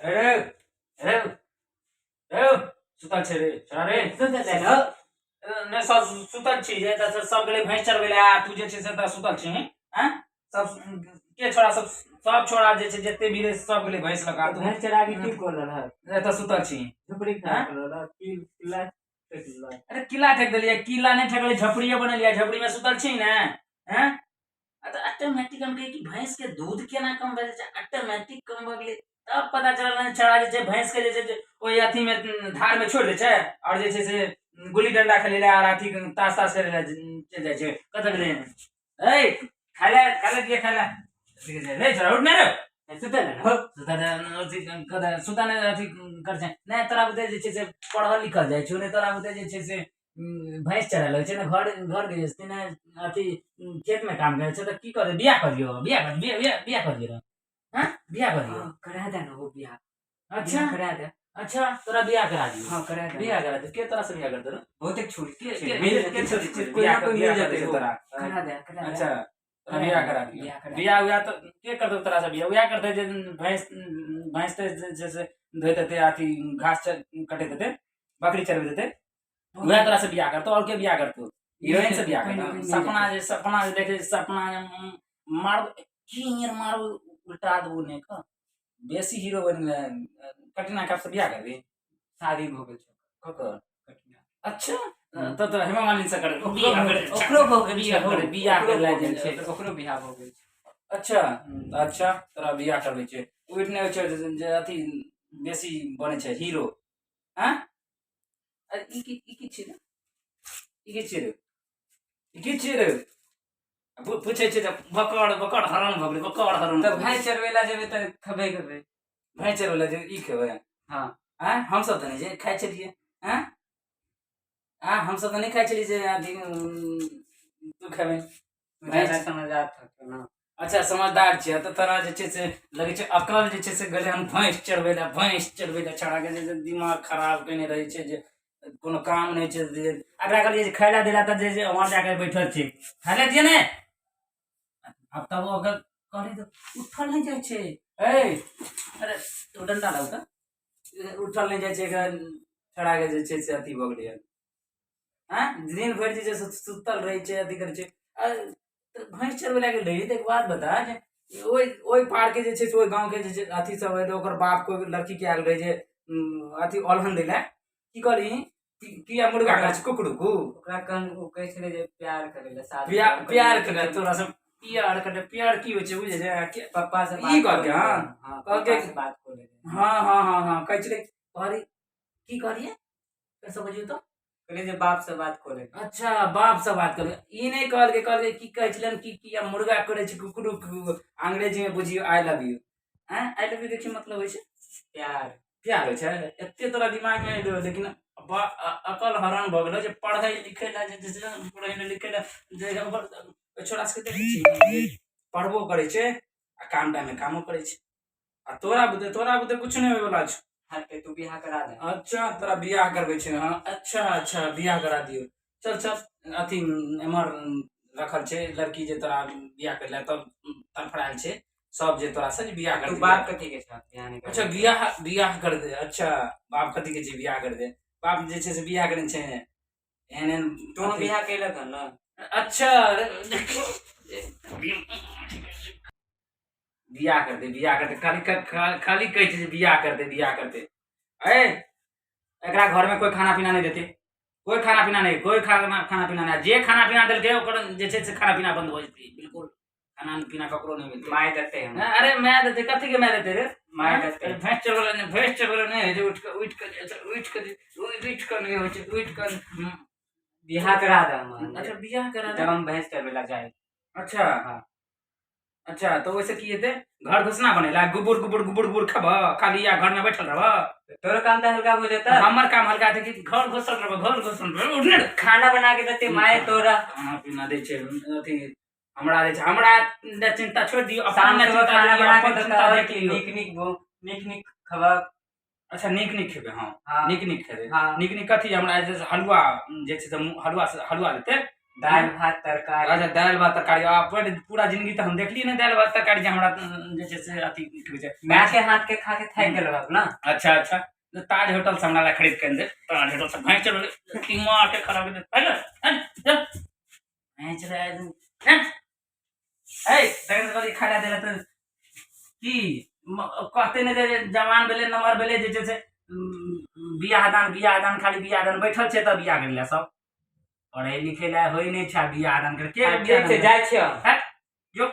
अरे अरे अरे सुतल छै रे छोड़ा रे सुतल न ने सब सुतल छी जे त सब गेले भैंस चरबै ले आ तू जे छै से त सुतल छी हैं सब के छोड़ा सब छोड़ा जे छै जते भी रे सब गेले भैंस लगा तू भैंस चरा के की कर रहा है त सुतल छी झोपड़ी खराब कर रहा की किला टेक रहा अरे किला ठेक देलिए किला नहीं ठेकले झपड़िए बनलिए झपड़ी में सुतल छी ने हैं तो ऑटोमेटिक हम कहे कि भैंस के दूध केना कम भए जाए ऑटोमेटिक कम भए गेलै तब पता चलल छड़ा जे छै भैंस के जे छै ओई अथी में धार में छोड़ दे छै और जे छै से गुल्ली डंडा खेले ले और अथी ताश ताश खेले ले चल जाय छै कत गेले ए खाले दिए खाले ले छोड़ा उठ ना रे सुतल न हो सुता ने अथी कर छै नहीं तोरा बुते जे छै से पढ़ल लिखल जाय छै ने तोरा बुते जे छै से भैंस चरा लगे छै ने घर के जस्ती ने अथी खेत में काम करे छै त की करे बियाह करियो बियाह करियो हां बियाह करियो करा दे न वो बियाह अच्छा करा दे अच्छा तोरा बियाह करा दियो हां करा दे बियाह करा दे के तरह से बियाह कर दे बहुत एक छोड़ी के छोड़ी छै कोई ना कोई बियाह मिल कर जाते दे तोरा करा दे अच्छा तोरा बियाह करा दियो बियाह हुआ तो के कर दे तोरा से बियाह करते जे भैंस ते जैसे धोते थे अथी घास कटे देते बकरी चरवे देते वह तरह से बियाह करतो और के बियाह करतो हीरोइन से बियाह करतो सपना जे देखे सपना मार किंगर मार उल्टा दो ने का बेसी हीरो बन कटना कब से बियाह करबी शादी हो गेल ककर कटिया अच्छा तो हेमा मालिनी से कर ओकरो हो गेल बियाह कर ला जे छै ओकरो बियाह हो गेल अच्छा अच्छा तोरा बियाह करबे छै उठ ने छै जे अथी बेसी बने छै हीरो हैं ई की छै ई की छै रे पूछे छै बकड़ हरण भ गेलै बकड़ हरण तब भैंस चरवेला जेबे त खबे करबे भैंस चरवेला जे ई खेबै हां हैं हम सब त नहीं जे खाइ छलिए हैं हम सब त नहीं खाइ छलिए जे अथी तू खेबै भैंस समझदार था ना अच्छा समझदार छियै त तोरा जे छै से लगे छै अकल जे छै से गेले हम भैंस चरबै ले छड़ा के जे दिमाग खराब केने रहे छै जे कोनो काम नहीं छै अकरा कहलिए जे खाइला देला त जे वहां जाके बैठल छी खाइला दिए ने अब तब अगर करे तो उठल नहीं जाय छै अरे तो डंडा लाउ त उठल नहीं जाय छै छड़ा के जे छै से अथी भ गेलै हैं दिन भर जे सुतल रहे छै अथी करे छै भैंस चरबै लगे रही त एक बात बता जे ओई पार के जे छै से ओई गांव के जे अथी सब है ओकर बाप को लड़की के आल रहे जे अथी अलहन देला की करी किया मुर्गा का कुकड़ू को ओकरा कन ओ कहै छले जे प्यार करेला शादी प्यार करे तोरा सब प्यार की होय छै बुझे जे पप्पा से ई कह के हां कह के बात को ले हां कहै छले अरे की करिए कैसे बजियो तो कहले जे बाप से बात को ले अच्छा बाप से बात करे ई नहीं कहल के की कहै छलन की किया मुर्गा करे छै कुकड़ू अंग्रेजी में बुझियो आई लव यू हैं आई लव यू देखिए मतलब होय छै प्यार होय छै एते तोरा दिमाग में एलो लेकिन अकल हरण भ गेलो जे पढ़ै लिखै ला जे पढ़ै लिखै ला जे छोड़ा सबके देखै छी पढ़बो करे छै आ काम टाइम में कामो करे छै आ तोरा बुते कुछ नहीं होय वाला छै हां के तू बियाह करा दे अच्छा तोरा बियाह करबे छै हां अच्छा बियाह करा दियो चल अथी एमर रखल छै लड़की जे तोरा बियाह करले तब तड़फड़ायल छै सब जे तोरा से बियाह कर तू बाप कथि के साथ बियाह नहीं अच्छा बियाह कर दे अच्छा बाप कथि के छै बियाह कर दे बाप जे छै से बियाह करे छै एहन तू बियाह केलक न अच्छा बियाह कर दे खाली कहै छै बियाह कर दे ए एकरा घर में कोई खाना पीना नहीं देते कोई खाना पीना नहीं जे खाना पीना देलके ओकर जे छै से खाना पीना बंद हो जेतै बिल्कुल खाना पीना ककरो नहीं मिलते माय देते हैं अरे मैं देते कथी के मैं देते रे माय देते भैंस चरवला नहीं उठ कर नहीं हो छै उठ कर बियाह करा दे अच्छा बियाह करा दे जब हम भैंस चरवेला जाए अच्छा हां अच्छा तो वैसे की हेते घर घुसना बनेला गुबुर खब खाली या घर में बैठल रहब तोर काम त हल्का हो जाता हमर काम हल्का है कि घर घुसल रहब उठने खाना बना के देते माय तोरा खाना पीना दे छै अथी हमरा दे छै हमरा चिंता छोड़ दियो शाम में खाना बना के चिंता देता देख लियो निक खवा अच्छा निक खेबे हां हाँ। निक खेबे हाँ। निक कथी हमरा जे हलवा जे छै से हलवा देते दाल भात तरकारी अच्छा दाल भात तरकारी अपन पूरा जिंदगी तो हम देखलिए ना दाल भात तरकारी जे हमरा जे छै से अथी की कहै छै माँ के हाथ के खा के थक गेल बाप ना। अच्छा अच्छा तो ताज होटल से हमरा ला खरीद के दे ताज होटल से भैंस चल दिमाग के खराब कर दे पहले भैंस रे ए तगन वाली खाना देला तो की कहते ने जे जवान भेले नंबर भेले जे छै से बियाह दान खाली बियाह दान बैठल छै त बियाह करले सब पढ़े लिखे ला होई नहीं छै बियाह दान कर के ठीक छै, जाइ छियै। जो